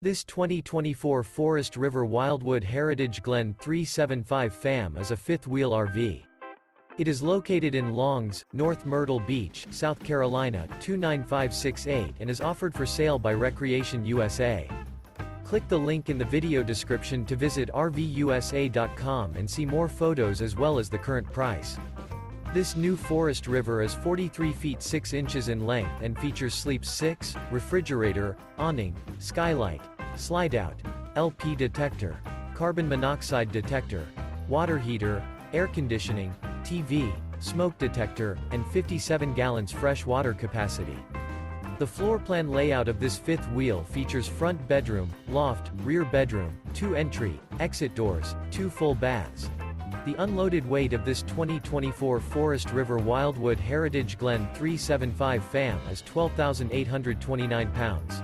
This 2024 Forest River Wildwood Heritage Glen 375 FAM is a fifth-wheel RV. It is located in Longs, North Myrtle Beach, South Carolina 29568 and is offered for sale by Recreation USA. Click the link in the video description to visit RVUSA.com and see more photos as well as the current price. This new Forest River is 43 feet 6 inches in length and features sleeps 6, refrigerator, awning, skylight, slide-out, LP detector, carbon monoxide detector, water heater, air conditioning, TV, smoke detector, and 57 gallons fresh water capacity. The floor plan layout of this fifth wheel features front bedroom, loft, rear bedroom, 2 entry, exit doors, 2 full baths. The unloaded weight of this 2024 Forest River Wildwood Heritage Glen 375 FAM is 12,829 pounds.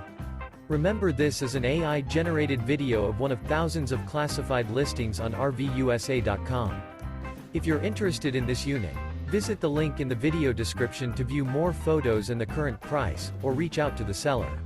Remember, this is an AI-generated video of one of thousands of classified listings on RVUSA.com. If you're interested in this unit, visit the link in the video description to view more photos and the current price, or reach out to the seller.